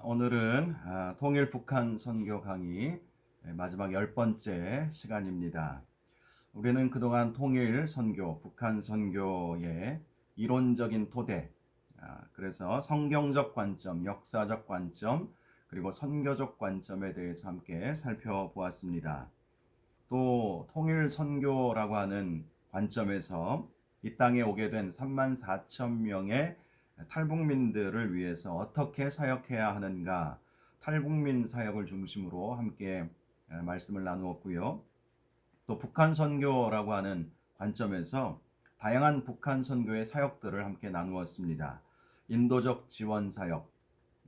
오늘은 통일 북한 선교 강의 마지막 10번째 시간입니다. 우리는 그동안 통일 선교, 북한 선교의 이론적인 토대, 그래서 성경적 관점, 역사적 관점, 그리고 선교적 관점에 대해서 함께 살펴보았습니다. 또 통일 선교라고 하는 관점에서 이 땅에 오게 된 3만 4천 명의 탈북민들을 위해서 어떻게 사역해야 하는가, 탈북민 사역을 중심으로 함께 말씀을 나누었고요. 또 북한 선교라고 하는 관점에서 다양한 북한 선교의 사역들을 함께 나누었습니다. 인도적 지원 사역,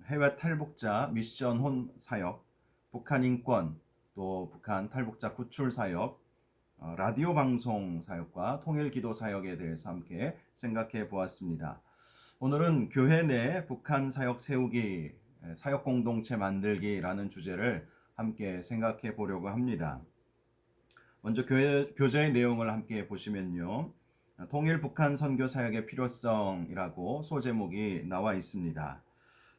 해외 탈북자 미션 혼 사역, 북한 인권, 또 북한 탈북자 구출 사역, 라디오 방송 사역과 통일 기도 사역에 대해서 함께 생각해 보았습니다. 오늘은 교회 내 북한 사역 세우기, 사역 공동체 만들기라는 주제를 함께 생각해 보려고 합니다. 먼저 교재의 내용을 함께 보시면요. 통일 북한 선교 사역의 필요성이라고 소제목이 나와 있습니다.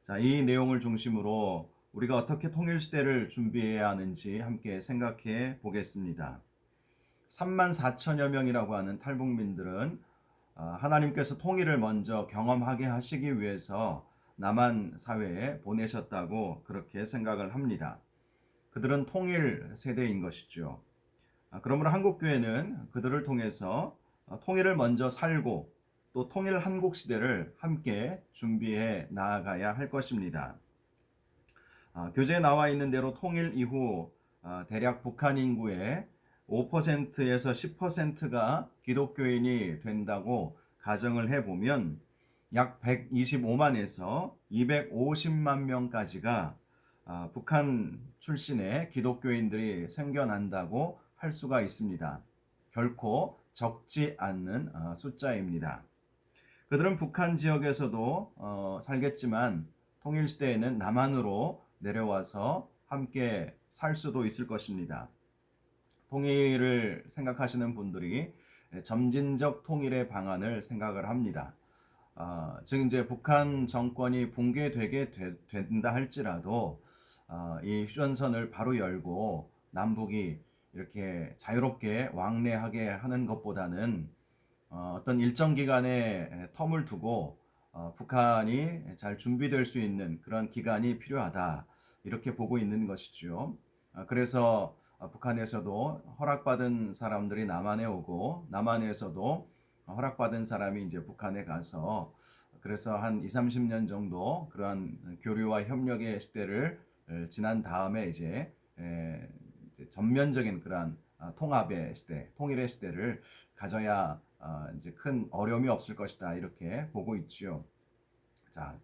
자, 이 내용을 중심으로 우리가 어떻게 통일 시대를 준비해야 하는지 함께 생각해 보겠습니다. 3만 4천여 명이라고 하는 탈북민들은 하나님께서 통일을 먼저 경험하게 하시기 위해서 남한 사회에 보내셨다고 그렇게 생각을 합니다. 그들은 통일 세대인 것이죠. 그러므로 한국교회는 그들을 통해서 통일을 먼저 살고 또 통일 한국 시대를 함께 준비해 나아가야 할 것입니다. 교재에 나와 있는 대로 통일 이후 대략 북한 인구의 5%에서 10%가 기독교인이 된다고 가정을 해보면 약 125만에서 250만 명까지가 북한 출신의 기독교인들이 생겨난다고 할 수가 있습니다. 결코 적지 않는 숫자입니다. 그들은 북한 지역에서도 살겠지만 통일시대에는 남한으로 내려와서 함께 살 수도 있을 것입니다. 통일을 생각하시는 분들이 점진적 통일의 방안을 생각을 합니다. 즉 이제 북한 정권이 붕괴되게 된다 할지라도 이 휴전선을 바로 열고 남북이 이렇게 자유롭게 왕래하게 하는 것보다는 어떤 일정 기간의 텀을 두고 북한이 잘 준비될 수 있는 그런 기간이 필요하다 이렇게 보고 있는 것이죠. 그래서 북한에서도 허락받은 사람들이 남한에 오고 남한에서도 허락받은 사람이 이제 북한에 가서 그래서 한 2, 30년 정도 그러한 교류와 협력의 시대를 지난 다음에 이제 전면적인 그러한 통합의 시대, 통일의 시대를 가져야 이제 큰 어려움이 없을 것이다 이렇게 보고 있죠. 자,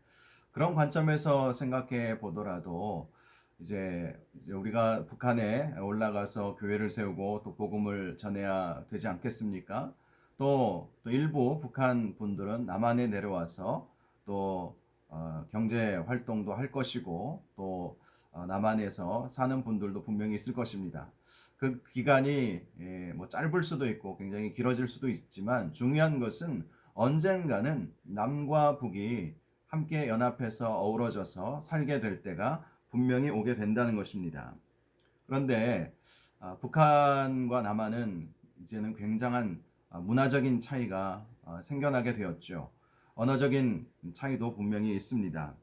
그런 관점에서 생각해 보더라도 이제 우리가 북한에 올라가서 교회를 세우고 또 복음을 전해야 되지 않겠습니까? 또 일부 북한 분들은 남한에 내려와서 또 경제 활동도 할 것이고 또 남한에서 사는 분들도 분명히 있을 것입니다. 그 기간이 뭐 짧을 수도 있고 굉장히 길어질 수도 있지만 중요한 것은 언젠가는 남과 북이 함께 연합해서 어우러져서 살게 될 때가 분명히 오게 된다는 것입니다. 그런데 북한과 남한은 이제는 굉장한 문화적인 차이가 생겨나게 되었죠. 언어적인 차이도 분명히 있습니다.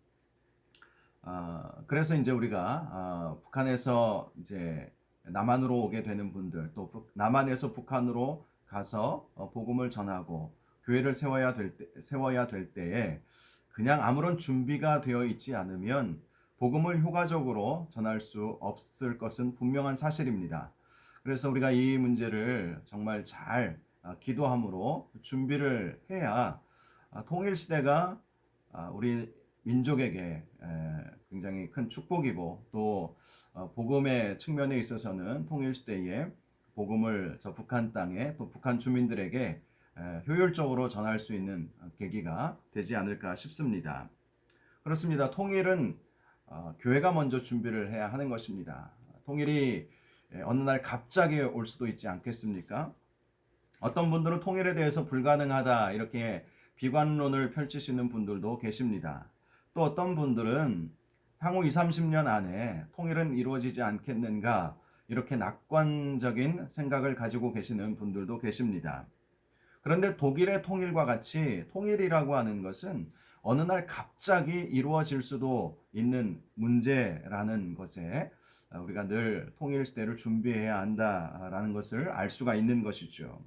그래서 이제 우리가 북한에서 이제 남한으로 오게 되는 분들, 또 남한에서 북한으로 가서 복음을 전하고 교회를 세워야 될 때에 그냥 아무런 준비가 되어 있지 않으면 복음을 효과적으로 전할 수 없을 것은 분명한 사실입니다. 그래서 우리가 이 문제를 정말 잘 기도함으로 준비를 해야 통일 시대가 우리 민족에게 굉장히 큰 축복이고 또 복음의 측면에 있어서는 통일 시대에 복음을 저 북한 땅에 또 북한 주민들에게 효율적으로 전할 수 있는 계기가 되지 않을까 싶습니다. 그렇습니다. 통일은 교회가 먼저 준비를 해야 하는 것입니다. 통일이 어느 날 갑자기 올 수도 있지 않겠습니까? 어떤 분들은 통일에 대해서 불가능하다 이렇게 비관론을 펼치시는 분들도 계십니다. 또 어떤 분들은 향후 2, 30년 안에 통일은 이루어지지 않겠는가 이렇게 낙관적인 생각을 가지고 계시는 분들도 계십니다. 그런데 독일의 통일과 같이 통일이라고 하는 것은 어느 날 갑자기 이루어질 수도 있는 문제라는 것에 우리가 늘 통일 시대를 준비해야 한다라는 것을 알 수가 있는 것이죠.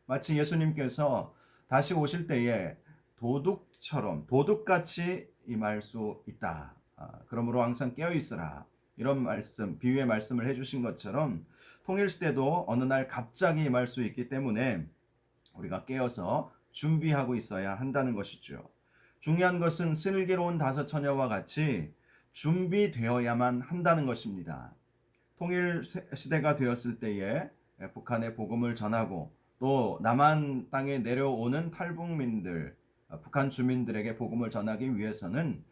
마치 예수님께서 다시 오실 때에 도둑처럼 도둑같이 임할 수 있다. 그러므로 항상 깨어 있으라. 이런 말씀, 비유의 말씀을 해주신 것처럼 통일 시대도 어느 날 갑자기 임할 수 있기 때문에 우리가 깨어서 준비하고 있어야 한다는 것이죠. 중요한 것은 슬기로운 다섯 처녀와 같이 준비되어야만 한다는 것입니다. 통일 시대가 되었을 때에 북한에 복음을 전하고 또 남한 땅에 내려오는 탈북민들, 북한 주민들에게 복음을 전하기 위해서는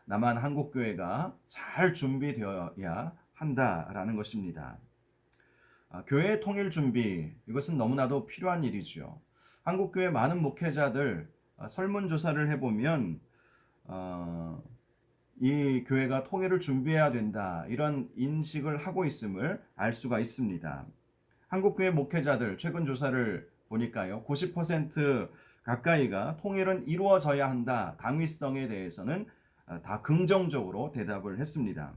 남한 한국교회가 잘 준비되어야 한다라는 것입니다. 교회 통일 준비, 이것은 너무나도 필요한 일이죠. 한국교회 많은 목회자들 설문조사를 해보면 이 교회가 통일을 준비해야 된다 이런 인식을 하고 있음을 알 수가 있습니다. 한국교회 목회자들 최근 조사를 보니까요 90% 가까이가 통일은 이루어져야 한다 당위성에 대해서는 다 긍정적으로 대답을 했습니다.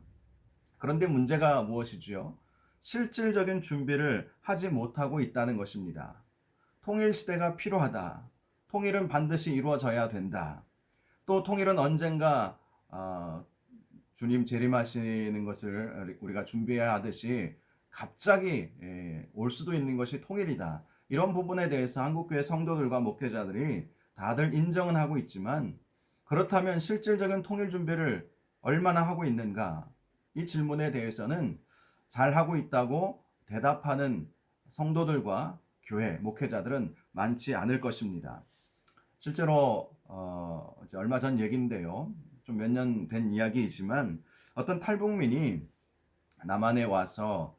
그런데 문제가 무엇이지요? 실질적인 준비를 하지 못하고 있다는 것입니다. 통일 시대가 필요하다. 통일은 반드시 이루어져야 된다. 또 통일은 언젠가 주님 재림하시는 것을 우리가 준비해야 하듯이 갑자기 올 수도 있는 것이 통일이다. 이런 부분에 대해서 한국교회 성도들과 목회자들이 다들 인정은 하고 있지만 그렇다면 실질적인 통일 준비를 얼마나 하고 있는가? 이 질문에 대해서는 잘 하고 있다고 대답하는 성도들과 교회, 목회자들은 많지 않을 것입니다. 실제로 이제 얼마 전 얘기인데요. 좀 몇 년 된 이야기이지만 어떤 탈북민이 남한에 와서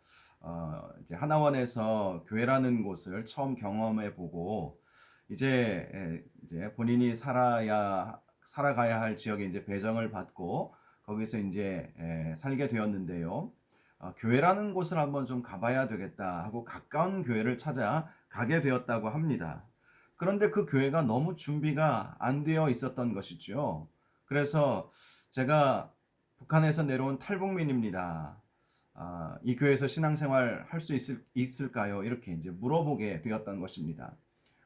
이제 하나원에서 교회라는 곳을 처음 경험해 보고 이제 본인이 살아가야 할 지역에 이제 배정을 받고 거기서 이제 살게 되었는데요. 교회라는 곳을 한번 좀 가봐야 되겠다 하고 가까운 교회를 찾아 가게 되었다고 합니다. 그런데 그 교회가 너무 준비가 안 되어 있었던 것이죠. 그래서 제가 북한에서 내려온 탈북민입니다. 이 교회에서 신앙생활 할 수 있을까요? 이렇게 이제 물어보게 되었던 것입니다.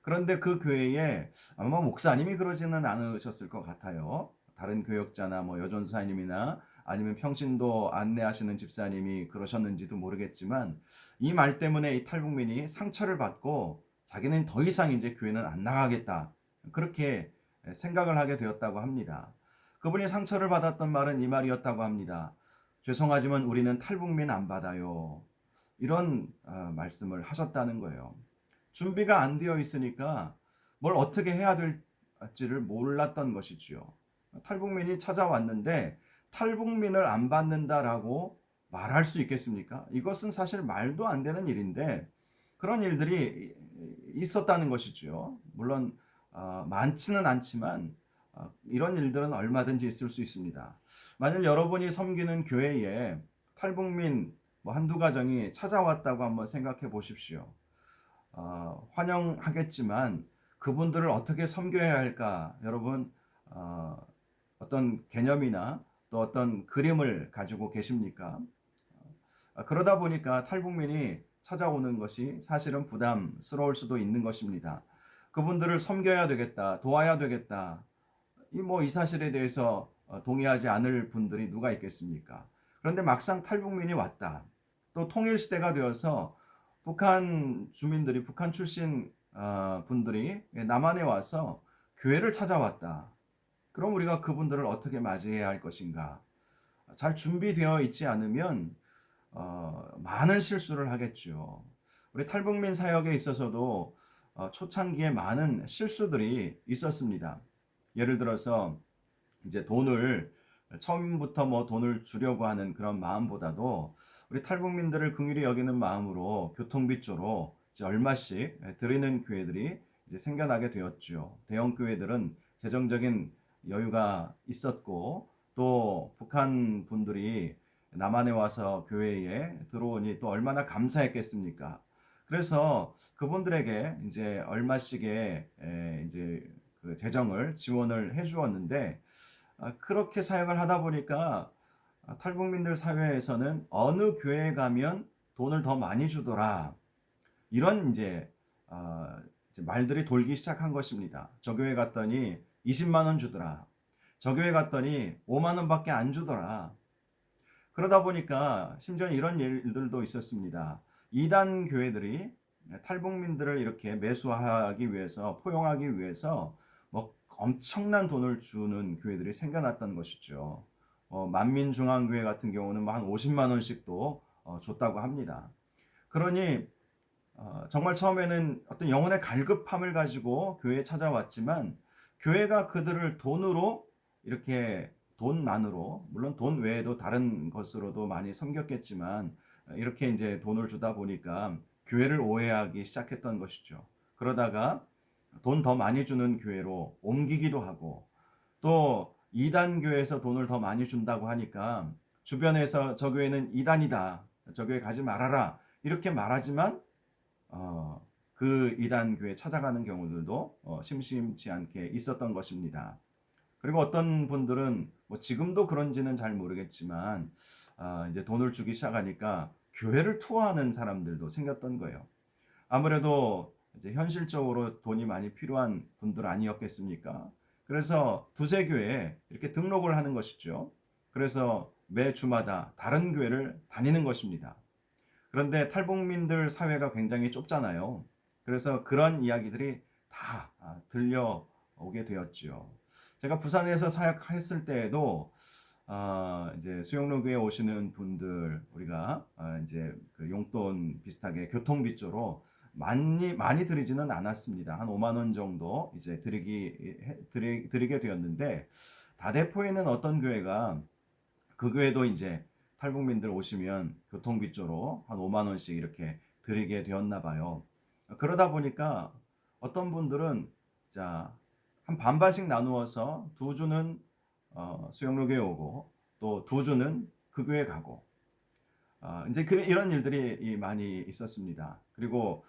그런데 그 교회에 아마 목사님이 그러지는 않으셨을 것 같아요. 다른 교역자나 뭐 여전사님이나 아니면 평신도 안내하시는 집사님이 그러셨는지도 모르겠지만 이 말 때문에 이 탈북민이 상처를 받고 자기는 더 이상 이제 교회는 안 나가겠다. 그렇게 생각을 하게 되었다고 합니다. 그분이 상처를 받았던 말은 이 말이었다고 합니다. 죄송하지만 우리는 탈북민 안 받아요. 이런 말씀을 하셨다는 거예요. 준비가 안 되어 있으니까 뭘 어떻게 해야 될지를 몰랐던 것이지요. 탈북민이 찾아왔는데 탈북민을 안 받는다라고 말할 수 있겠습니까? 이것은 사실 말도 안 되는 일인데 그런 일들이 있었다는 것이죠. 물론 많지는 않지만 이런 일들은 얼마든지 있을 수 있습니다. 만일 여러분이 섬기는 교회에 탈북민 뭐 한두 가정이 찾아왔다고 한번 생각해 보십시오. 환영하겠지만 그분들을 어떻게 섬겨야 할까? 여러분 어떤 개념이나 또 어떤 그림을 가지고 계십니까? 그러다 보니까 탈북민이 찾아오는 것이 사실은 부담스러울 수도 있는 것입니다. 그분들을 섬겨야 되겠다, 도와야 되겠다. 이 사실에 대해서 동의하지 않을 분들이 누가 있겠습니까? 그런데 막상 탈북민이 왔다. 또 통일시대가 되어서 북한 주민들이 북한 출신 분들이 남한에 와서 교회를 찾아왔다. 그럼 우리가 그분들을 어떻게 맞이해야 할 것인가? 잘 준비되어 있지 않으면 많은 실수를 하겠죠. 우리 탈북민 사역에 있어서도 초창기에 많은 실수들이 있었습니다. 예를 들어서 이제 돈을 처음부터 뭐 돈을 주려고 하는 그런 마음보다도 우리 탈북민들을 긍휼히 여기는 마음으로 교통비 조로 이제 얼마씩 드리는 교회들이 이제 생겨나게 되었죠. 대형 교회들은 재정적인 여유가 있었고 또 북한 분들이 남한에 와서 교회에 들어오니 또 얼마나 감사했겠습니까? 그래서 그분들에게 이제 얼마씩의 이제 그 재정을 지원을 해 주었는데, 그렇게 사역을 하다 보니까 탈북민들 사회에서는 어느 교회에 가면 돈을 더 많이 주더라, 이런 이제 말들이 돌기 시작한 것입니다. 저 교회 갔더니 20만 원 주더라. 저 교회 갔더니 5만 원밖에 안 주더라. 그러다 보니까 심지어 이런 일들도 있었습니다. 이단 교회들이 탈북민들을 이렇게 매수하기 위해서, 포용하기 위해서 뭐 엄청난 돈을 주는 교회들이 생겨났던 것이죠. 만민중앙교회 같은 경우는 뭐 한 50만 원씩도 줬다고 합니다. 그러니 정말 처음에는 어떤 영혼의 갈급함을 가지고 교회에 찾아왔지만, 교회가 그들을 돈으로, 이렇게 돈만으로, 물론 돈 외에도 다른 것으로도 많이 섬겼겠지만, 이렇게 이제 돈을 주다 보니까 교회를 오해하기 시작했던 것이죠. 그러다가 돈 더 많이 주는 교회로 옮기기도 하고, 또 이단 교회에서 돈을 더 많이 준다고 하니까 주변에서 저 교회는 이단이다, 저 교회 가지 말아라, 이렇게 말하지만 그 이단 교회 찾아가는 경우들도 심심치 않게 있었던 것입니다. 그리고 어떤 분들은 뭐 지금도 그런지는 잘 모르겠지만, 이제 돈을 주기 시작하니까 교회를 투어하는 사람들도 생겼던 거예요. 아무래도 이제 현실적으로 돈이 많이 필요한 분들 아니었겠습니까? 그래서 두세 교회에 이렇게 등록을 하는 것이죠. 그래서 매 주마다 다른 교회를 다니는 것입니다. 그런데 탈북민들 사회가 굉장히 좁잖아요. 그래서 그런 이야기들이 다 들려오게 되었지요. 제가 부산에서 사역했을 때에도 이제 수영로 교회 오시는 분들, 우리가 이제 그 용돈 비슷하게 교통비 쪽으로 많이 드리지는 않았습니다. 한 5만 원 정도 이제 드리게 되었는데, 다대포에는 어떤 교회가, 그 교회도 이제 탈북민들 오시면 교통비 쪽으로 한 5만 원씩 이렇게 드리게 되었나 봐요. 그러다 보니까 어떤 분들은 한 반반씩 나누어서 두 주는 수영로 교회 오고, 또 두 주는 그 교회 가고, 이제 이런 일들이 많이 있었습니다. 그리고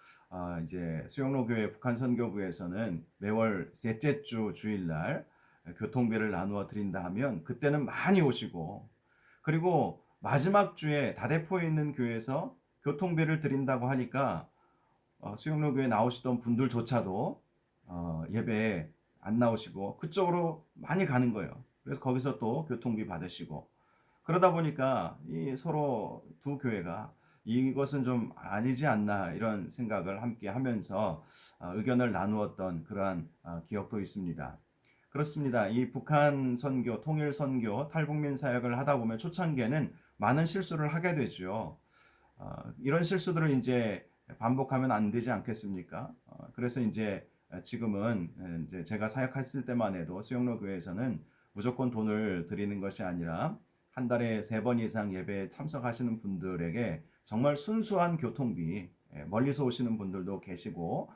이제 수영로 교회 북한 선교부에서는 매월 셋째 주 주일날 교통비를 나누어 드린다 하면 그때는 많이 오시고, 그리고 마지막 주에 다대포에 있는 교회에서 교통비를 드린다고 하니까 수영로 교회 나오시던 분들조차도 예배에 안 나오시고 그쪽으로 많이 가는 거예요. 그래서 거기서 또 교통비 받으시고, 그러다 보니까 이 서로 두 교회가 이것은 좀 아니지 않나, 이런 생각을 함께 하면서 의견을 나누었던 그러한 기억도 있습니다. 그렇습니다. 이 북한 선교, 통일 선교, 탈북민 사역을 하다 보면 초창기에는 많은 실수를 하게 되죠. 이런 실수들을 이제 반복하면 안 되지 않겠습니까? 그래서 이제 지금은 이제 제가 사역했을 때만 해도 수영로 교회에서는 무조건 돈을 드리는 것이 아니라 한 달에 3번 이상 예배에 참석하시는 분들에게 정말 순수한 교통비, 멀리서 오시는 분들도 계시고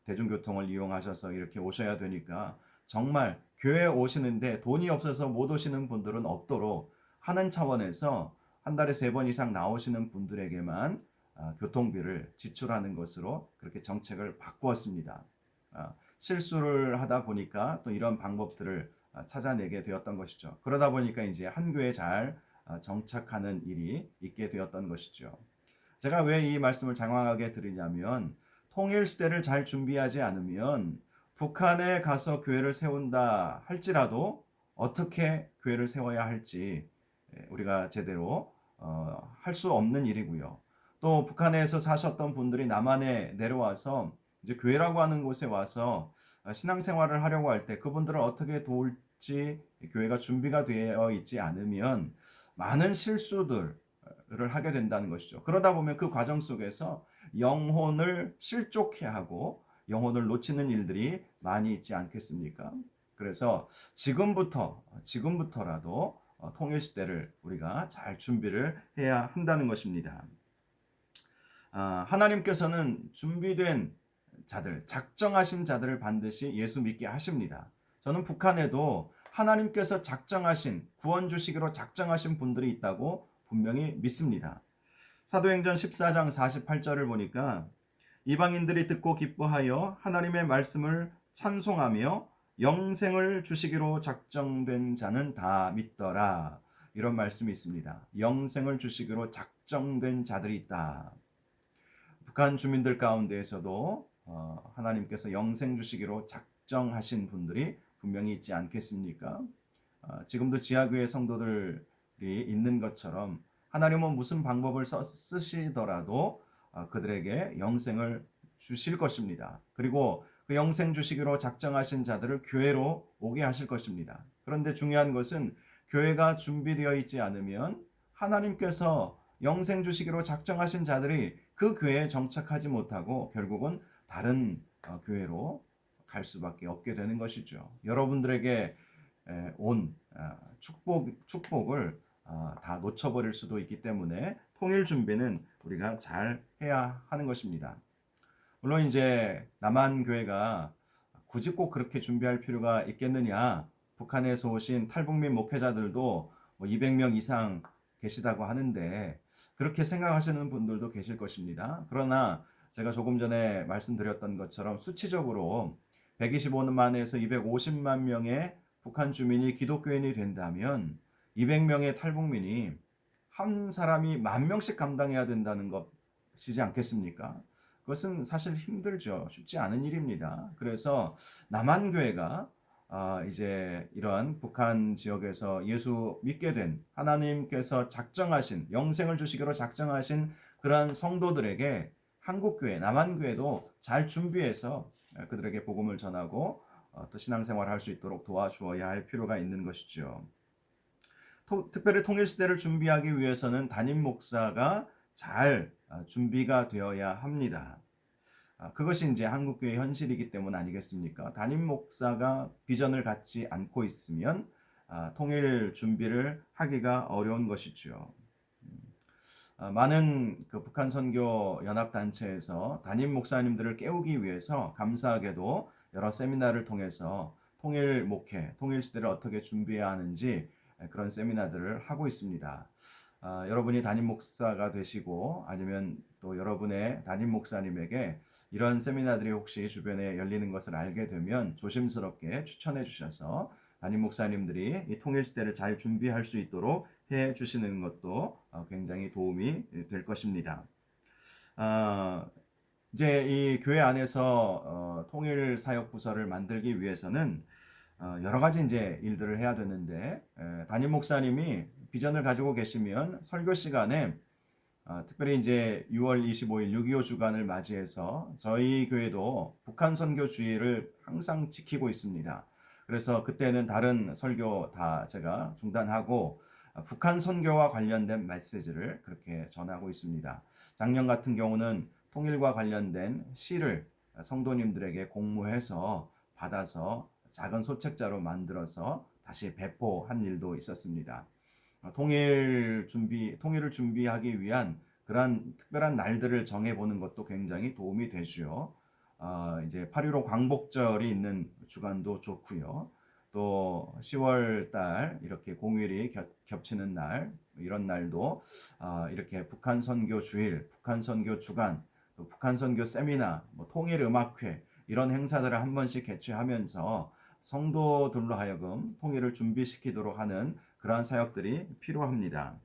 대중교통을 이용하셔서 이렇게 오셔야 되니까, 정말 교회에 오시는데 돈이 없어서 못 오시는 분들은 없도록 하는 차원에서 한 달에 3번 이상 나오시는 분들에게만 교통비를 지출하는 것으로 그렇게 정책을 바꾸었습니다. 실수를 하다 보니까 또 이런 방법들을 찾아내게 되었던 것이죠. 그러다 보니까 이제 한 교회에 잘 정착하는 일이 있게 되었던 것이죠. 제가 왜 이 말씀을 장황하게 드리냐면, 통일 시대를 잘 준비하지 않으면 북한에 가서 교회를 세운다 할지라도 어떻게 교회를 세워야 할지 우리가 제대로 할 수 없는 일이고요. 또 북한에서 사셨던 분들이 남한에 내려와서 이제 교회라고 하는 곳에 와서 신앙생활을 하려고 할 때 그분들을 어떻게 도울지 교회가 준비가 되어 있지 않으면 많은 실수들을 하게 된다는 것이죠. 그러다 보면 그 과정 속에서 영혼을 실족해 하고 영혼을 놓치는 일들이 많이 있지 않겠습니까? 그래서 지금부터라도 통일 시대를 우리가 잘 준비를 해야 한다는 것입니다. 하나님께서는 준비된 자들, 작정하신 자들을 반드시 예수 믿게 하십니다. 저는 북한에도 하나님께서 작정하신 구원 주시기로 작정하신 분들이 있다고 분명히 믿습니다. 사도행전 14장 48절을 보니까 이방인들이 듣고 기뻐하여 하나님의 말씀을 찬송하며 영생을 주시기로 작정된 자는 다 믿더라. 이런 말씀이 있습니다. 영생을 주시기로 작정된 자들이 있다. 북한 주민들 가운데에서도 하나님께서 영생 주시기로 작정하신 분들이 분명히 있지 않겠습니까? 지금도 지하교회 성도들이 있는 것처럼 하나님은 무슨 방법을 쓰시더라도 그들에게 영생을 주실 것입니다. 그리고 그 영생 주시기로 작정하신 자들을 교회로 오게 하실 것입니다. 그런데 중요한 것은 교회가 준비되어 있지 않으면 하나님께서 영생 주시기로 작정하신 자들이 그 교회에 정착하지 못하고 결국은 다른 교회로 갈 수밖에 없게 되는 것이죠. 여러분들에게 온 축복을 다 놓쳐버릴 수도 있기 때문에 통일 준비는 우리가 잘 해야 하는 것입니다. 물론 이제 남한 교회가 굳이 꼭 그렇게 준비할 필요가 있겠느냐? 북한에서 오신 탈북민 목회자들도 200명 이상 계시다고 하는데 그렇게 생각하시는 분들도 계실 것입니다. 그러나 제가 조금 전에 말씀드렸던 것처럼 수치적으로 125만에서 250만 명의 북한 주민이 기독교인이 된다면 200명의 탈북민이 한 사람이 10,000명씩 감당해야 된다는 것이지 않겠습니까? 그것은 사실 힘들죠. 쉽지 않은 일입니다. 그래서 남한교회가 이제 이런 북한 지역에서 예수 믿게 된 하나님께서 작정하신 영생을 주시기로 작정하신 그러한 성도들에게 한국교회, 남한교회도 잘 준비해서 그들에게 복음을 전하고 또 신앙생활을 할 수 있도록 도와주어야 할 필요가 있는 것이죠. 특별히 통일시대를 준비하기 위해서는 담임 목사가 잘 준비가 되어야 합니다. 그것이 이제 한국교회 현실이기 때문 아니겠습니까? 담임 목사가 비전을 갖지 않고 있으면 통일 준비를 하기가 어려운 것이죠. 많은 그 북한 선교 연합 단체에서 담임 목사님들을 깨우기 위해서 감사하게도 여러 세미나를 통해서 통일 목회, 통일 시대를 어떻게 준비해야 하는지 그런 세미나들을 하고 있습니다. 여러분이 담임 목사가 되시고 아니면 또 여러분의 담임 목사님에게 이런 세미나들이 혹시 주변에 열리는 것을 알게 되면 조심스럽게 추천해 주셔서 담임 목사님들이 이 통일 시대를 잘 준비할 수 있도록 해 주시는 것도 굉장히 도움이 될 것입니다. 이제 이 교회 안에서 통일 사역 부서를 만들기 위해서는 여러 가지 이제 일들을 해야 되는데 담임 목사님이 비전을 가지고 계시면 설교 시간에 특별히 이제 6월 25일 6.25 주간을 맞이해서 저희 교회도 북한 선교 주의를 항상 지키고 있습니다. 그래서 그때는 다른 설교 다 제가 중단하고 북한 선교와 관련된 메시지를 그렇게 전하고 있습니다. 작년 같은 경우는 통일과 관련된 시를 성도님들에게 공모해서 받아서 작은 소책자로 만들어서 다시 배포한 일도 있었습니다. 통일을 준비하기 위한 그러한 특별한 날들을 정해보는 것도 굉장히 도움이 되죠. 이제 8.15 광복절이 있는 주간도 좋고요. 또 10월 달 이렇게 공휴일이 겹치는 날 이런 날도 이렇게 북한 선교 주일, 북한 선교 주간, 또 북한 선교 세미나, 통일 음악회 이런 행사들을 한 번씩 개최하면서 성도들로 하여금 통일을 준비시키도록 하는 그러한 사역들이 필요합니다.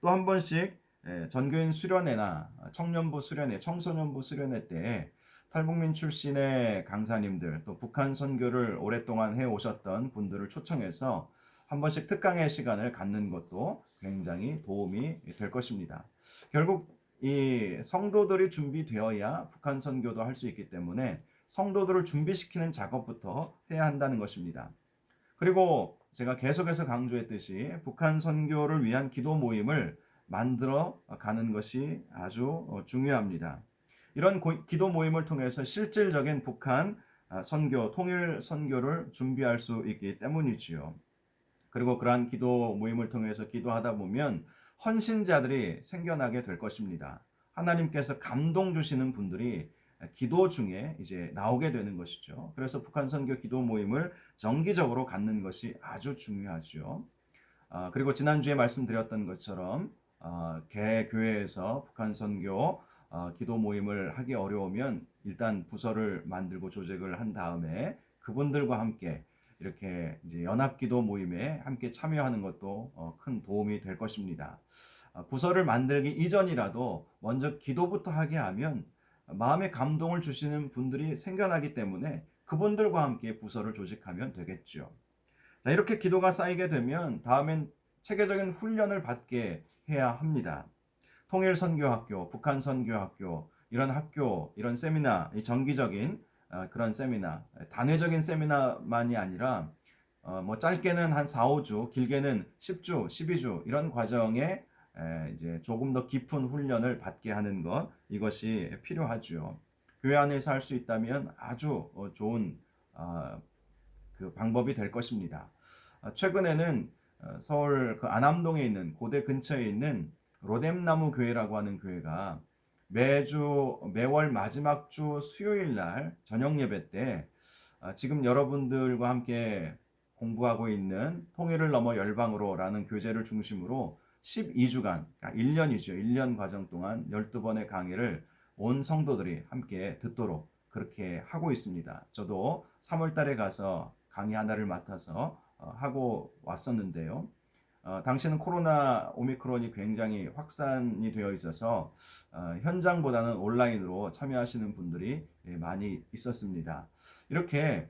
또 한 번씩 전교인 수련회나 청년부 수련회, 청소년부 수련회 때 탈북민 출신의 강사님들 또 북한 선교를 오랫동안 해오셨던 분들을 초청해서 한 번씩 특강의 시간을 갖는 것도 굉장히 도움이 될 것입니다. 결국 이 성도들이 준비되어야 북한 선교도 할 수 있기 때문에 성도들을 준비시키는 작업부터 해야 한다는 것입니다. 그리고 제가 계속해서 강조했듯이 북한 선교를 위한 기도 모임을 만들어 가는 것이 아주 중요합니다. 이런 기도 모임을 통해서 실질적인 북한 선교, 통일 선교를 준비할 수 있기 때문이지요. 그리고 그러한 기도 모임을 통해서 기도하다 보면 헌신자들이 생겨나게 될 것입니다. 하나님께서 감동 주시는 분들이 기도 중에 이제 나오게 되는 것이죠. 그래서 북한 선교 기도 모임을 정기적으로 갖는 것이 아주 중요하죠. 그리고 지난주에 말씀드렸던 것처럼 개 교회에서 북한 선교 기도 모임을 하기 어려우면 일단 부서를 만들고 조직을 한 다음에 그분들과 함께 이렇게 이제 연합기도 모임에 함께 참여하는 것도 큰 도움이 될 것입니다. 부서를 만들기 이전이라도 먼저 기도부터 하게 하면 마음의 감동을 주시는 분들이 생겨나기 때문에 그분들과 함께 부서를 조직하면 되겠죠. 자, 이렇게 기도가 쌓이게 되면 다음엔 체계적인 훈련을 받게 해야 합니다. 통일 선교학교, 북한 선교학교, 이런 학교, 이런 세미나, 이 정기적인 그런 세미나, 단회적인 세미나만이 아니라 뭐 짧게는 한 4, 5주, 길게는 10주, 12주 이런 과정에 이제 조금 더 깊은 훈련을 받게 하는 것, 이것이 필요하죠. 교회 안에서 할 수 있다면 아주 좋은 그 방법이 될 것입니다. 최근에는 서울 그 안암동에 있는 고대 근처에 있는 로뎀나무 교회라고 하는 교회가 매월 마지막 주 수요일 날 저녁 예배 때 지금 여러분들과 함께 공부하고 있는 통일을 넘어 열방으로라는 교재를 중심으로 12주간, 1년이죠. 1년 과정 동안 12번의 강의를 온 성도들이 함께 듣도록 그렇게 하고 있습니다. 저도 3월 달에 가서 강의 하나를 맡아서 하고 왔었는데요. 당시는 코로나 오미크론이 굉장히 확산이 되어 있어서 현장보다는 온라인으로 참여하시는 분들이 많이 있었습니다. 이렇게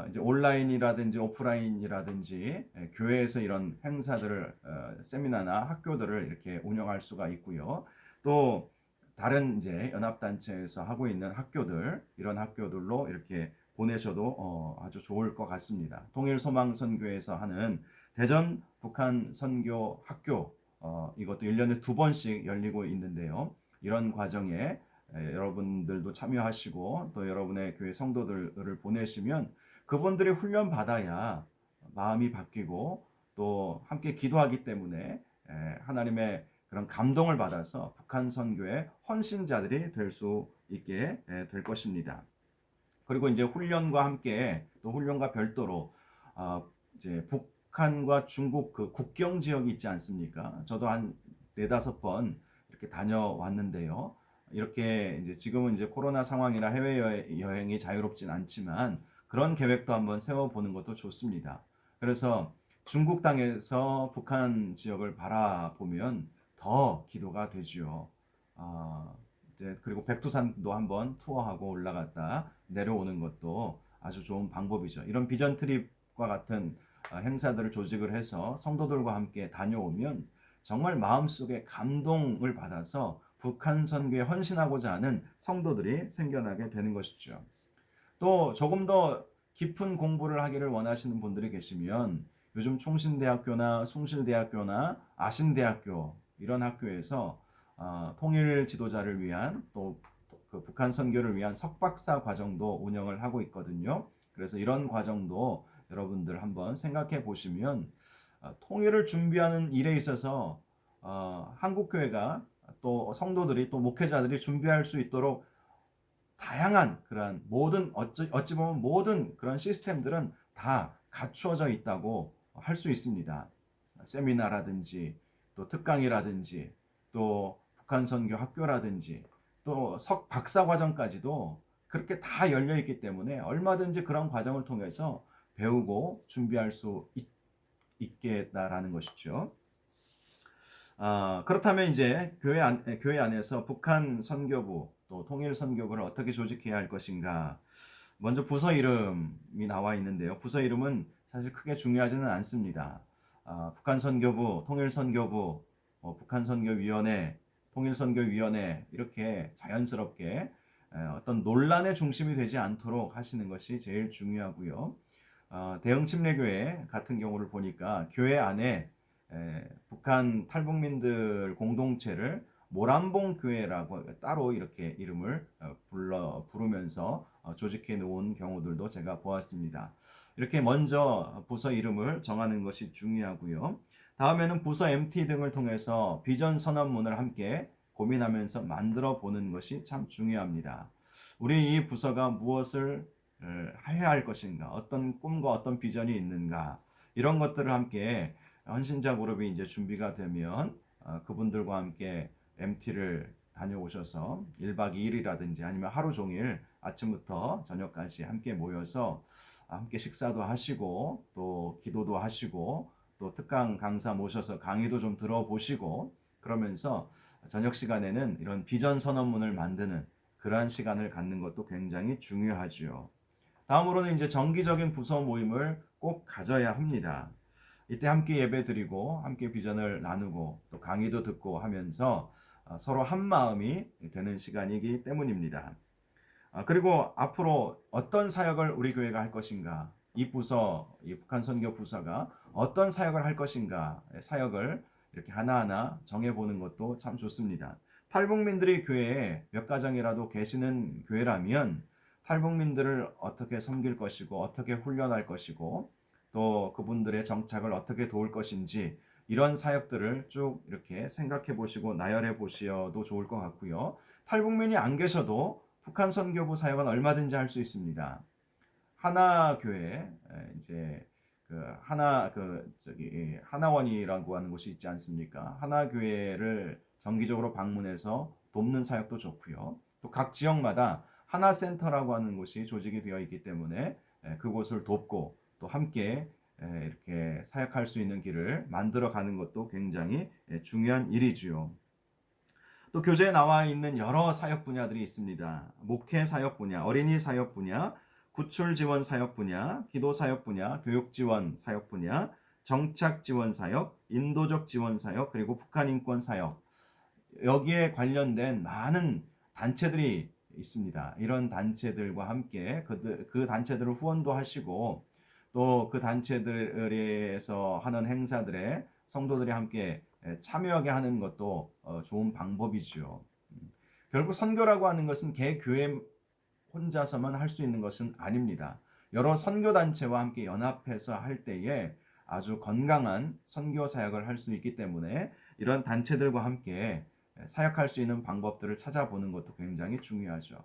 이제 온라인이라든지 오프라인이라든지 교회에서 이런 행사들을 세미나나 학교들을 이렇게 운영할 수가 있고요. 또 다른 이제 연합단체에서 하고 있는 학교들, 이런 학교들로 이렇게 보내셔도 아주 좋을 것 같습니다. 통일소망선교에서 하는 대전 북한 선교 학교, 이것도 1년에 2번씩 열리고 있는데요. 이런 과정에 여러분들도 참여하시고 또 여러분의 교회 성도들을 보내시면 그분들이 훈련 받아야 마음이 바뀌고 또 함께 기도하기 때문에 하나님의 그런 감동을 받아서 북한 선교의 헌신자들이 될 수 있게 될 것입니다. 그리고 이제 훈련과 함께 또 훈련과 별도로 이제 북한과 중국 그 국경 지역이 있지 않습니까? 저도 한 4-5번 이렇게 다녀왔는데요. 이렇게 이제 지금은 이제 코로나 상황이라 해외 여행이 자유롭진 않지만 그런 계획도 한번 세워보는 것도 좋습니다. 그래서 중국 땅에서 북한 지역을 바라보면 더 기도가 되지요. 이제 그리고 백두산도 한번 투어하고 올라갔다 내려오는 것도 아주 좋은 방법이죠. 이런 비전 트립과 같은 행사들을 조직을 해서 성도들과 함께 다녀오면 정말 마음속에 감동을 받아서 북한 선교에 헌신하고자 하는 성도들이 생겨나게 되는 것이죠. 또 조금 더 깊은 공부를 하기를 원하시는 분들이 계시면 요즘 총신대학교나 숭실대학교나 아신대학교 이런 학교에서 통일 지도자를 위한 또 그 북한 선교를 위한 석박사 과정도 운영을 하고 있거든요. 그래서 이런 과정도 여러분들 한번 생각해 보시면 통일을 준비하는 일에 있어서 한국교회가 또 성도들이 또 목회자들이 준비할 수 있도록 다양한 그런 모든 어찌 보면 모든 그런 시스템들은 다 갖추어져 있다고 할 수 있습니다. 세미나라든지 또 특강이라든지 또 북한 선교 학교라든지 또 박사 과정까지도 그렇게 다 열려 있기 때문에 얼마든지 그런 과정을 통해서 배우고 준비할 수 있겠다라는 것이죠. 그렇다면 이제 교회 안에서 북한 선교부 또 통일 선교부를 어떻게 조직해야 할 것인가? 먼저 부서 이름이 나와 있는데요. 부서 이름은 사실 크게 중요하지는 않습니다. 북한 선교부, 통일 선교부, 북한 선교위원회, 통일 선교위원회 이렇게 자연스럽게 어떤 논란의 중심이 되지 않도록 하시는 것이 제일 중요하고요. 대흥 침례교회 같은 경우를 보니까 교회 안에 북한 탈북민들 공동체를 모란봉 교회라고 따로 이렇게 이름을 부르면서 조직해 놓은 경우들도 제가 보았습니다. 이렇게 먼저 부서 이름을 정하는 것이 중요하고요. 다음에는 부서 MT 등을 통해서 비전 선언문을 함께 고민하면서 만들어 보는 것이 참 중요합니다. 우리 이 부서가 무엇을 해야 할 것인가, 어떤 꿈과 어떤 비전이 있는가, 이런 것들을 함께 헌신자 그룹이 이제 준비가 되면 그분들과 함께 MT를 다녀오셔서 1박 2일이라든지 아니면 하루 종일 아침부터 저녁까지 함께 모여서 함께 식사도 하시고 또 기도도 하시고 또 특강 강사 모셔서 강의도 좀 들어보시고 그러면서 저녁 시간에는 이런 비전 선언문을 만드는 그러한 시간을 갖는 것도 굉장히 중요하죠. 다음으로는 이제 정기적인 부서 모임을 꼭 가져야 합니다. 이때 함께 예배드리고 함께 비전을 나누고 또 강의도 듣고 하면서 서로 한 마음이 되는 시간이기 때문입니다. 그리고 앞으로 어떤 사역을 우리 교회가 할 것인가, 이 부서, 이 북한 선교 부서가 어떤 사역을 할 것인가, 사역을 이렇게 하나하나 정해보는 것도 참 좋습니다. 탈북민들이 교회에 몇 가정이라도 계시는 교회라면 탈북민들을 어떻게 섬길 것이고 어떻게 훈련할 것이고 또 그분들의 정착을 어떻게 도울 것인지 이런 사역들을 쭉 이렇게 생각해 보시고 나열해 보셔도 좋을 것 같고요. 탈북민이 안 계셔도 북한 선교부 사역은 얼마든지 할 수 있습니다. 하나 교회 이제 그 하나 그 저기 하나원이라고 하는 곳이 있지 않습니까? 하나 교회를 정기적으로 방문해서 돕는 사역도 좋고요. 또 각 지역마다 하나 센터라고 하는 곳이 조직이 되어 있기 때문에 그곳을 돕고 또 함께 이렇게 사역할 수 있는 길을 만들어 가는 것도 굉장히 중요한 일이지요. 또 교재에 나와 있는 여러 사역 분야들이 있습니다. 목회 사역 분야, 어린이 사역 분야, 구출 지원 사역 분야, 기도 사역 분야, 교육 지원 사역 분야, 정착 지원 사역, 인도적 지원 사역, 그리고 북한 인권 사역. 여기에 관련된 많은 단체들이 있습니다. 이런 단체들과 함께 그 단체들을 후원도 하시고 또 그 단체들에서 하는 행사들에 성도들이 함께 참여하게 하는 것도 좋은 방법이지요. 결국 선교라고 하는 것은 개 교회 혼자서만 할 수 있는 것은 아닙니다. 여러 선교 단체와 함께 연합해서 할 때에 아주 건강한 선교 사역을 할 수 있기 때문에 이런 단체들과 함께 사역할 수 있는 방법들을 찾아보는 것도 굉장히 중요하죠.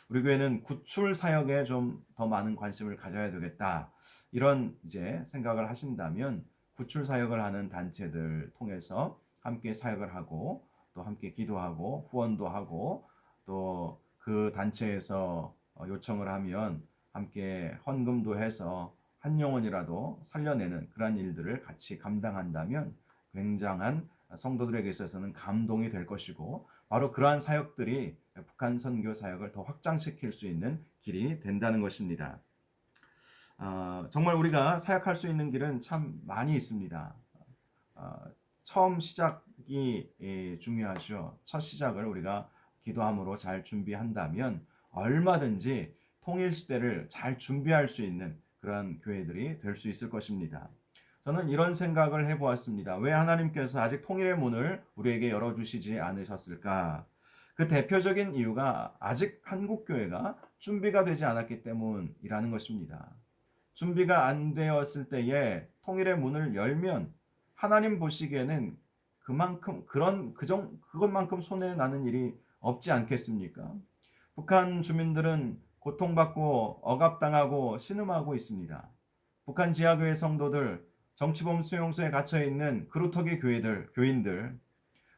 우리 교회는 구출 사역에 좀 더 많은 관심을 가져야 되겠다. 이런 이제 생각을 하신다면 구출 사역을 하는 단체들 통해서 함께 사역을 하고 또 함께 기도하고 후원도 하고 또 그 단체에서 요청을 하면 함께 헌금도 해서 한 영혼이라도 살려내는 그런 일들을 같이 감당한다면 굉장한 성도들에게 있어서는 감동이 될 것이고 바로 그러한 사역들이 북한 선교 사역을 더 확장시킬 수 있는 길이 된다는 것입니다. 정말 우리가 사역할 수 있는 길은 참 많이 있습니다. 어, 처음 시작이 중요하죠. 첫 시작을 우리가 기도함으로 잘 준비한다면 얼마든지 통일 시대를 잘 준비할 수 있는 그런 교회들이 될 수 있을 것입니다. 저는 이런 생각을 해보았습니다. 왜 하나님께서 아직 통일의 문을 우리에게 열어주시지 않으셨을까? 그 대표적인 이유가 아직 한국 교회가 준비가 되지 않았기 때문이라는 것입니다. 준비가 안 되었을 때에 통일의 문을 열면 하나님 보시기에는 그만큼 그것만큼 손해 나는 일이 없지 않겠습니까? 북한 주민들은 고통받고 억압당하고 신음하고 있습니다. 북한 지하교회 성도들, 정치범 수용소에 갇혀 있는 그루터기 교인들,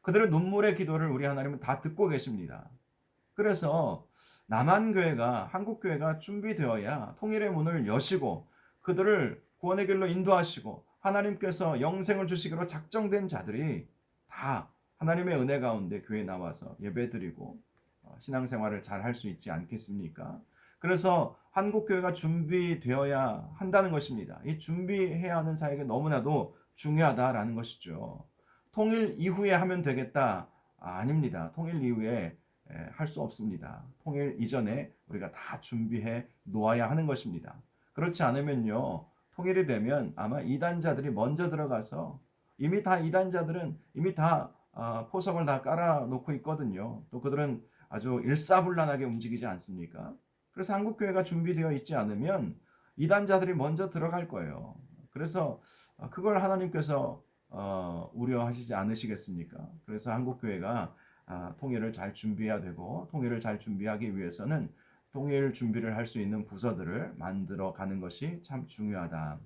그들의 눈물의 기도를 우리 하나님은 다 듣고 계십니다. 그래서 남한교회가, 한국교회가 준비되어야 통일의 문을 여시고 그들을 구원의 길로 인도하시고 하나님께서 영생을 주시기로 작정된 자들이 다 하나님의 은혜 가운데 교회에 나와서 예배드리고 신앙생활을 잘 할 수 있지 않겠습니까? 그래서 한국교회가 준비되어야 한다는 것입니다. 이 준비해야 하는 사역이 너무나도 중요하다라는 것이죠. 통일 이후에 하면 되겠다? 아닙니다. 통일 이후에 할 수 없습니다. 통일 이전에 우리가 다 준비해 놓아야 하는 것입니다. 그렇지 않으면요, 통일이 되면 아마 이단자들이 먼저 들어가서 이단자들은 이미 다 포석을 다 깔아놓고 있거든요. 또 그들은 아주 일사불란하게 움직이지 않습니까? 그래서 한국교회가 준비되어 있지 않으면 이단자들이 먼저 들어갈 거예요. 그래서 그걸 하나님께서 우려하시지 않으시겠습니까? 그래서 한국교회가 통일을 잘 준비해야 되고 통일을 잘 준비하기 위해서는 통일 준비를 할 수 있는 부서들을 만들어 가는 것이 참 중요하다.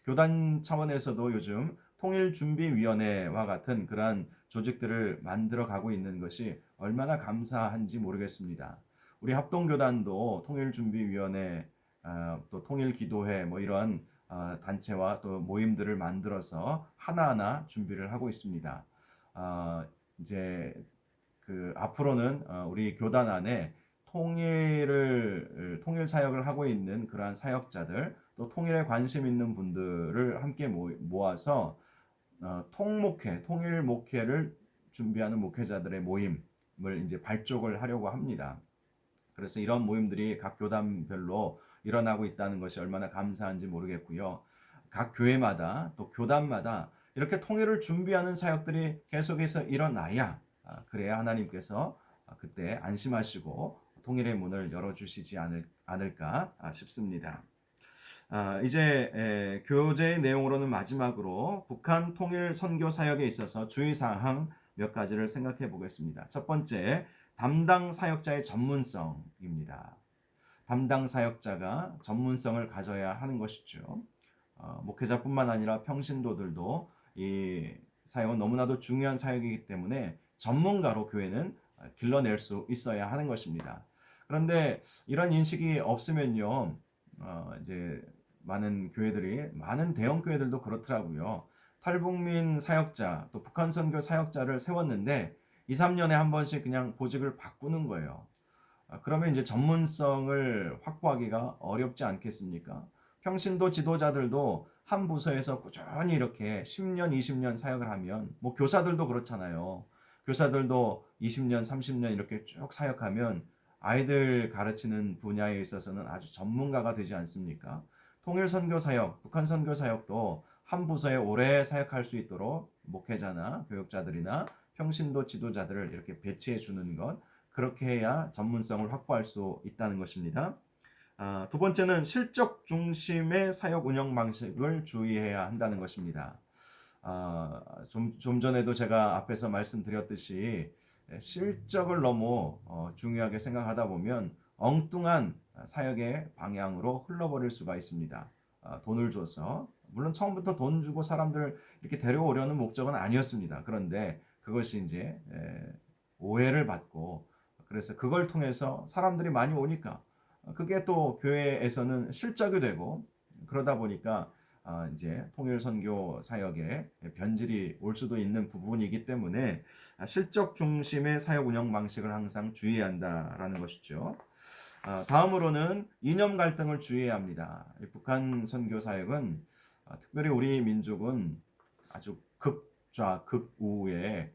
교단 차원에서도 요즘 통일준비위원회와 같은 그러한 조직들을 만들어 가고 있는 것이 얼마나 감사한지 모르겠습니다. 우리 합동교단도 통일준비위원회, 또 통일기도회 뭐 이런 단체와 또 모임들을 만들어서 하나하나 준비를 하고 있습니다. 이제 그 앞으로는 우리 교단 안에 통일 사역을 하고 있는 그러한 사역자들 또 통일에 관심 있는 분들을 함께 모아서 통목회, 통일 목회를 준비하는 목회자들의 모임을 이제 발족을 하려고 합니다. 그래서 이런 모임들이 각 교단별로 일어나고 있다는 것이 얼마나 감사한지 모르겠고요. 각 교회마다 또 교단마다 이렇게 통일을 준비하는 사역들이 계속해서 일어나야 그래야 하나님께서 그때 안심하시고 통일의 문을 열어주시지 않을까 싶습니다. 이제 교재의 내용으로는 마지막으로 북한 통일 선교 사역에 있어서 주의사항 몇 가지를 생각해 보겠습니다. 첫 번째, 담당 사역자의 전문성입니다. 담당 사역자가 전문성을 가져야 하는 것이죠. 목회자뿐만 아니라 평신도들도 이 사역은 너무나도 중요한 사역이기 때문에 전문가로 교회는 길러낼 수 있어야 하는 것입니다. 그런데 이런 인식이 없으면요, 이제 많은 교회들이, 많은 대형 교회들도 그렇더라고요. 탈북민 사역자, 또 북한 선교 사역자를 세웠는데 2, 3년에 한 번씩 그냥 보직을 바꾸는 거예요. 그러면 이제 전문성을 확보하기가 어렵지 않겠습니까? 평신도 지도자들도 한 부서에서 꾸준히 이렇게 10년, 20년 사역을 하면, 뭐 교사들도 그렇잖아요. 교사들도 20년, 30년 이렇게 쭉 사역하면 아이들 가르치는 분야에 있어서는 아주 전문가가 되지 않습니까? 통일 선교 사역, 북한 선교 사역도 한 부서에 오래 사역할 수 있도록 목회자나 교육자들이나 평신도 지도자들을 이렇게 배치해 주는 것, 그렇게 해야 전문성을 확보할 수 있다는 것입니다. 두 번째는 실적 중심의 사역 운영 방식을 주의해야 한다는 것입니다. 좀 전에도 제가 앞에서 말씀드렸듯이 실적을 너무 중요하게 생각하다 보면 엉뚱한 사역의 방향으로 흘러버릴 수가 있습니다. 돈을 줘서, 물론 처음부터 돈 주고 사람들 이렇게 데려오려는 목적은 아니었습니다. 그런데 그것이 이제 오해를 받고, 그래서 그걸 통해서 사람들이 많이 오니까 그게 또 교회에서는 실적이 되고, 그러다 보니까 이제 통일 선교 사역에 변질이 올 수도 있는 부분이기 때문에 실적 중심의 사역 운영 방식을 항상 주의해야 한다라는 것이죠. 다음으로는 이념 갈등을 주의해야 합니다. 북한 선교 사역은 특별히 우리 민족은 아주 극좌 극우의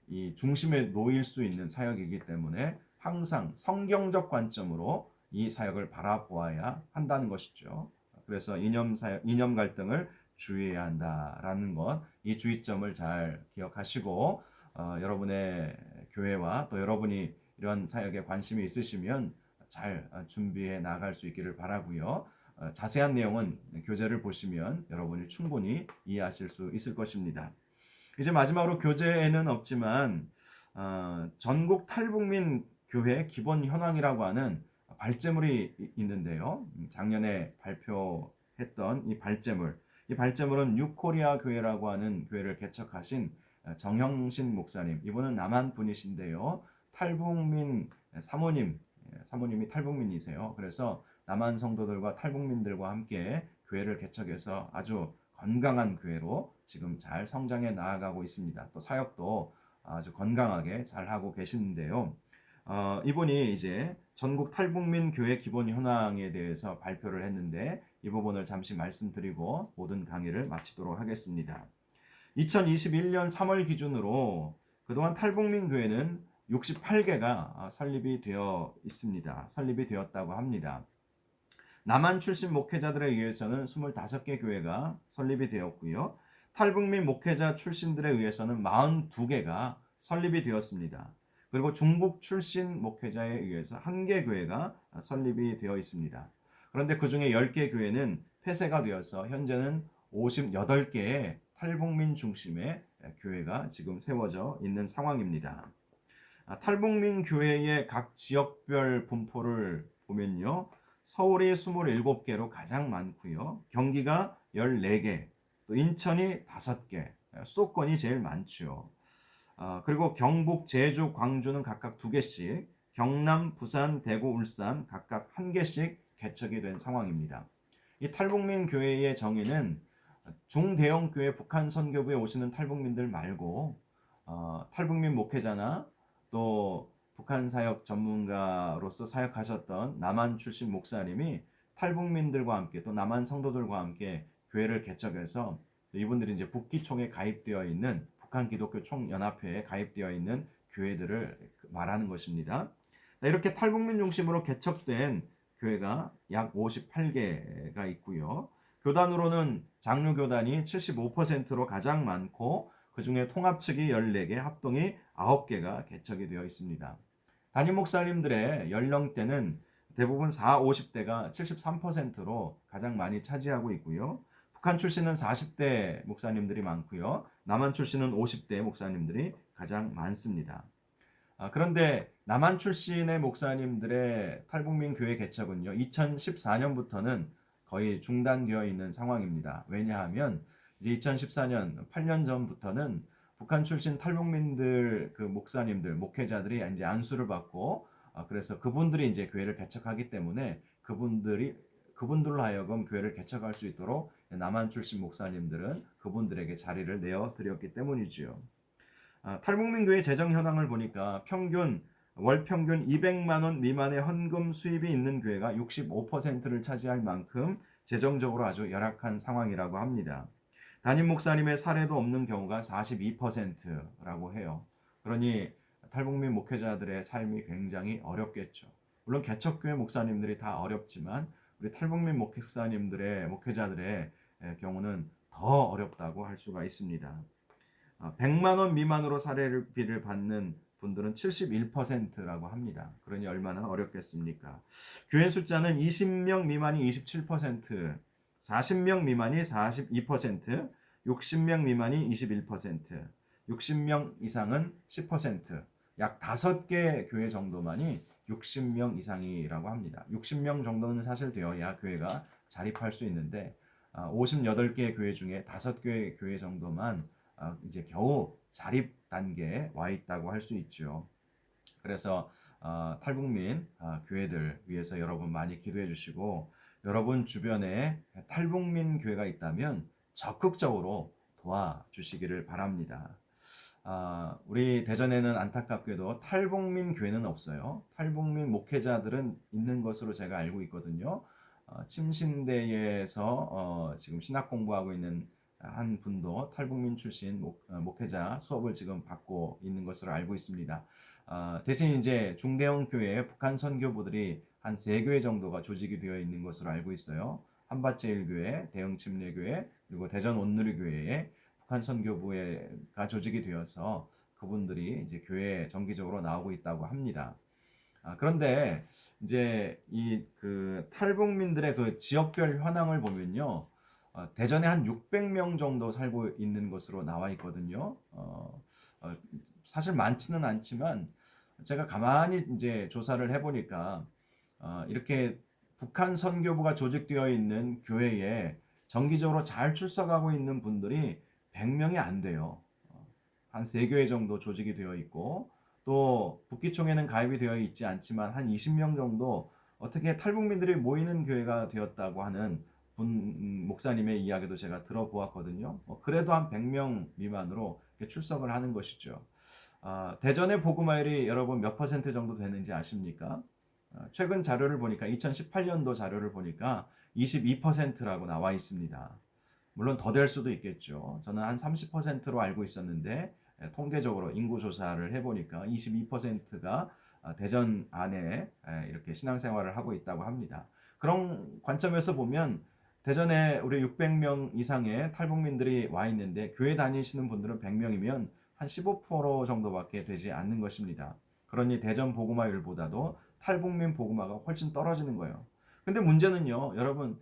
이 중심에 놓일 수 있는 사역이기 때문에 항상 성경적 관점으로 이 사역을 바라보아야 한다는 것이죠. 그래서 이념 갈등을 주의해야 한다라는 것, 이 주의점을 잘 기억하시고 여러분의 교회와 또 여러분이 이런 사역에 관심이 있으시면 잘 준비해 나갈 수 있기를 바라고요. 자세한 내용은 교재를 보시면 여러분이 충분히 이해하실 수 있을 것입니다. 이제 마지막으로 교재에는 없지만 전국 탈북민 교회 기본 현황이라고 하는 발제물이 있는데요. 작년에 발표했던 이 발제물은 뉴코리아 교회라고 하는 교회를 개척하신 정형신 목사님, 이분은 남한 분이신데요. 탈북민 사모님이 탈북민이세요. 그래서 남한 성도들과 탈북민들과 함께 교회를 개척해서 아주 건강한 교회로 지금 잘 성장해 나아가고 있습니다. 또 사역도 아주 건강하게 잘 하고 계시는데요. 이분이 이제 전국 탈북민 교회 기본 현황에 대해서 발표를 했는데 이 부분을 잠시 말씀드리고 모든 강의를 마치도록 하겠습니다. 2021년 3월 기준으로 그동안 탈북민 교회는 68개가 설립이 되어 있습니다. 설립이 되었다고 합니다. 남한 출신 목회자들에 의해서는 25개 교회가 설립이 되었고요. 탈북민 목회자 출신들에 의해서는 42개가 설립이 되었습니다. 그리고 중국 출신 목회자에 의해서 1개 교회가 설립이 되어 있습니다. 그런데 그 중에 10개 교회는 폐쇄가 되어서 현재는 58개의 탈북민 중심의 교회가 지금 세워져 있는 상황입니다. 탈북민 교회의 각 지역별 분포를 보면요. 서울이 27개로 가장 많고요. 경기가 14개, 또 인천이 5개, 수도권이 제일 많죠. 그리고 경북, 제주, 광주는 각각 2개씩, 경남, 부산, 대구, 울산 각각 1개씩 개척이 된 상황입니다. 이 탈북민 교회의 정의는 중대형 교회 북한 선교부에 오시는 탈북민들 말고 탈북민 목회자나 또 북한 사역 전문가로서 사역하셨던 남한 출신 목사님이 탈북민들과 함께 또 남한 성도들과 함께 교회를 개척해서 이분들이 이제 북기총에 가입되어 있는 북한 기독교 총연합회에 가입되어 있는 교회들을 말하는 것입니다. 이렇게 탈북민 중심으로 개척된 교회가 약 58개가 있고요. 교단으로는 장로교단이 75%로 가장 많고 그 중에 통합측이 14개, 합동이 9개가 개척이 되어 있습니다. 담임 목사님들의 연령대는 대부분 4, 50대가 73%로 가장 많이 차지하고 있고요. 북한 출신은 40대 목사님들이 많고요. 남한 출신은 50대 목사님들이 가장 많습니다. 그런데 남한 출신의 목사님들의 탈북민 교회 개척은요, 2014년부터는 거의 중단되어 있는 상황입니다. 왜냐하면 이제 2014년 8년 전부터는 북한 출신 탈북민들 그 목사님들 목회자들이 이제 안수를 받고 그래서 그분들이 이제 교회를 개척하기 때문에 그분들로 하여금 교회를 개척할 수 있도록 남한 출신 목사님들은 그분들에게 자리를 내어 드렸기 때문이지요. 탈북민 교회 재정 현황을 보니까 월 평균 200만 원 미만의 헌금 수입이 있는 교회가 65%를 차지할 만큼 재정적으로 아주 열악한 상황이라고 합니다. 담임 목사님의 사례도 없는 경우가 42%라고 해요. 그러니 탈북민 목회자들의 삶이 굉장히 어렵겠죠. 물론 개척교회 목사님들이 다 어렵지만 우리 탈북민 목회자들의 경우는 더 어렵다고 할 수가 있습니다. 100만 원 미만으로 사례비를 받는 분들은 71%라고 합니다. 그러니 얼마나 어렵겠습니까? 교회 숫자는 20명 미만이 27%, 40명 미만이 42%, 60명 미만이 21%, 60명 이상은 10%, 약 5개 교회 정도만이 60명 이상이라고 합니다. 60명 정도는 사실 되어야 교회가 자립할 수 있는데 58개 교회 중에 5개 교회 정도만 이제 겨우 자립 단계에 와 있다고 할 수 있죠. 그래서 탈북민 교회들 위해서 여러분 많이 기도해 주시고 여러분 주변에 탈북민 교회가 있다면 적극적으로 도와주시기를 바랍니다. 우리 대전에는 안타깝게도 탈북민 교회는 없어요. 탈북민 목회자들은 있는 것으로 제가 알고 있거든요. 침신대에서 지금 신학 공부하고 있는 한 분도 탈북민 출신 목회자 수업을 지금 받고 있는 것으로 알고 있습니다. 대신 이제 중대형 교회에 북한 선교부들이 한 3교회 정도가 조직이 되어 있는 것으로 알고 있어요. 한밭제일교회, 대흥침례교회, 그리고 대전 온누리교회에 북한 선교부가 조직이 되어서 그분들이 이제 교회에 정기적으로 나오고 있다고 합니다. 그런데 이제 이 그 탈북민들의 그 지역별 현황을 보면요. 대전에 한 600명 정도 살고 있는 것으로 나와 있거든요. 사실 많지는 않지만 제가 가만히 이제 조사를 해보니까 이렇게 북한 선교부가 조직되어 있는 교회에 정기적으로 잘 출석하고 있는 분들이 100명이 안 돼요. 한 3교회 정도 조직이 되어 있고 또 북기총회는 가입이 되어 있지 않지만 한 20명 정도 어떻게 탈북민들이 모이는 교회가 되었다고 하는 목사님의 이야기도 제가 들어보았거든요. 그래도 한 100명 미만으로 출석을 하는 것이죠. 대전의 복음화율이 여러분 몇 퍼센트 정도 되는지 아십니까? 최근 자료를 보니까 2018년도 자료를 보니까 22%라고 나와 있습니다. 물론 더 될 수도 있겠죠. 저는 한 30%로 알고 있었는데 통계적으로 인구 조사를 해보니까 22%가 대전 안에 이렇게 신앙생활을 하고 있다고 합니다. 그런 관점에서 보면 대전에 우리 600명 이상의 탈북민들이 와 있는데 교회 다니시는 분들은 100명이면 한 15% 정도밖에 되지 않는 것입니다. 그러니 대전 복음화율보다도 탈북민 복음화가 훨씬 떨어지는 거예요. 근데 문제는요, 여러분,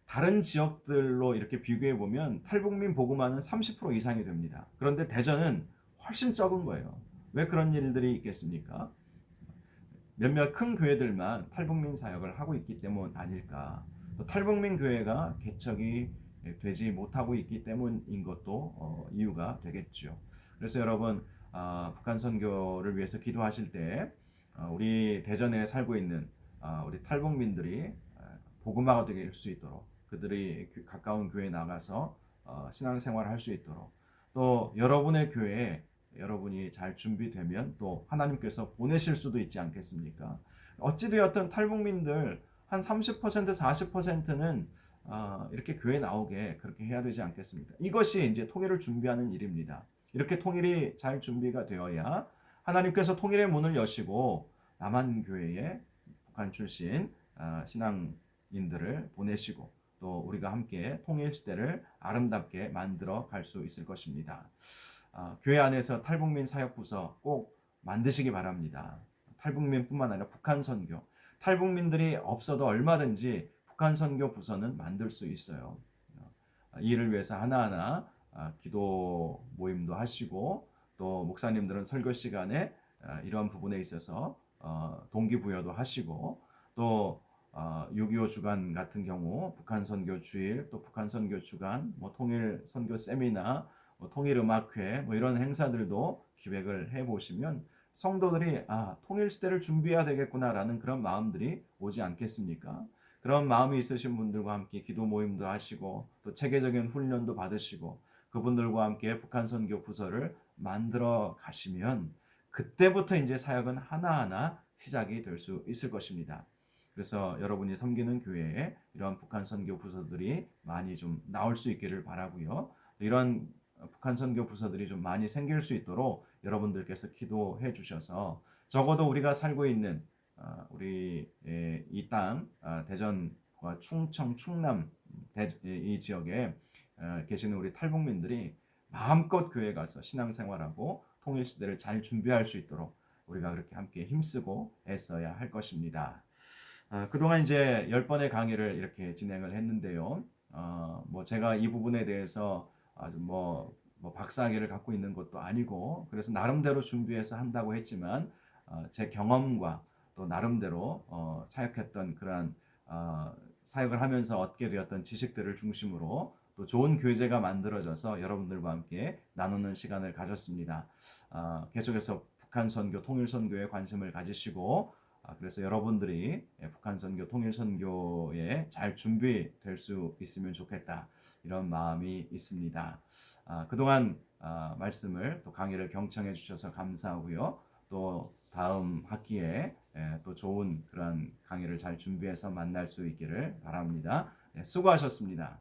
다른 지역들로 이렇게 비교해 보면 탈북민 복음화는 30% 이상이 됩니다. 그런데 대전은 훨씬 적은 거예요. 왜 그런 일들이 있겠습니까? 몇몇 큰 교회들만 탈북민 사역을 하고 있기 때문 아닐까? 또 탈북민 교회가 개척이 되지 못하고 있기 때문인 것도 이유가 되겠죠. 그래서 여러분, 북한 선교를 위해서 기도하실 때 우리 대전에 살고 있는 우리 탈북민들이 복음화가 될 수 있도록, 그들이 가까운 교회에 나가서 신앙생활을 할 수 있도록, 또 여러분의 교회에 여러분이 잘 준비되면 또 하나님께서 보내실 수도 있지 않겠습니까? 어찌되었든 탈북민들 한 30% 40%는 이렇게 교회 나오게 그렇게 해야 되지 않겠습니까? 이것이 이제 통일을 준비하는 일입니다. 이렇게 통일이 잘 준비가 되어야 하나님께서 통일의 문을 여시고 남한 교회에 북한 출신 신앙인들을 보내시고 또 우리가 함께 통일 시대를 아름답게 만들어 갈 수 있을 것입니다. 교회 안에서 탈북민 사역부서 꼭 만드시기 바랍니다. 탈북민뿐만 아니라 북한 선교, 탈북민들이 없어도 얼마든지 북한 선교 부서는 만들 수 있어요. 이 일을 위해서 하나하나 기도 모임도 하시고 또 목사님들은 설교 시간에 이러한 부분에 있어서 동기부여도 하시고 또 6.25 주간 같은 경우 북한 선교 주일, 또 북한 선교 주간, 뭐 통일 선교 세미나, 뭐 통일 음악회, 뭐 이런 행사들도 기획을 해 보시면 성도들이 통일 시대를 준비해야 되겠구나라는 그런 마음들이 오지 않겠습니까? 그런 마음이 있으신 분들과 함께 기도 모임도 하시고 또 체계적인 훈련도 받으시고 그분들과 함께 북한 선교 부서를 만들어 가시면 그때부터 이제 사역은 하나하나 시작이 될 수 있을 것입니다. 그래서 여러분이 섬기는 교회에 이런 북한 선교 부서들이 많이 좀 나올 수 있기를 바라고요. 이런 북한 선교 부서들이 좀 많이 생길 수 있도록 여러분들께서 기도해 주셔서 적어도 우리가 살고 있는 우리 이 땅 대전과 충청, 충남 이 지역에 계시는 우리 탈북민들이 마음껏 교회 가서 신앙생활하고 통일 시대를 잘 준비할 수 있도록 우리가 그렇게 함께 힘쓰고 애써야 할 것입니다. 그동안 이제 10번의 강의를 이렇게 진행을 했는데요. 뭐 제가 이 부분에 대해서 아주 뭐 박사학위를 갖고 있는 것도 아니고 그래서 나름대로 준비해서 한다고 했지만 제 경험과 또 나름대로 사역했던 그러한 사역을 하면서 얻게 되었던 지식들을 중심으로 또 좋은 교제가 만들어져서 여러분들과 함께 나누는 시간을 가졌습니다. 계속해서 북한 선교, 통일 선교에 관심을 가지시고 그래서 여러분들이 북한 선교, 통일 선교에 잘 준비될 수 있으면 좋겠다. 이런 마음이 있습니다. 그동안 말씀을 또 강의를 경청해 주셔서 감사하고요. 또 다음 학기에 또 좋은 그런 강의를 잘 준비해서 만날 수 있기를 바랍니다. 수고하셨습니다.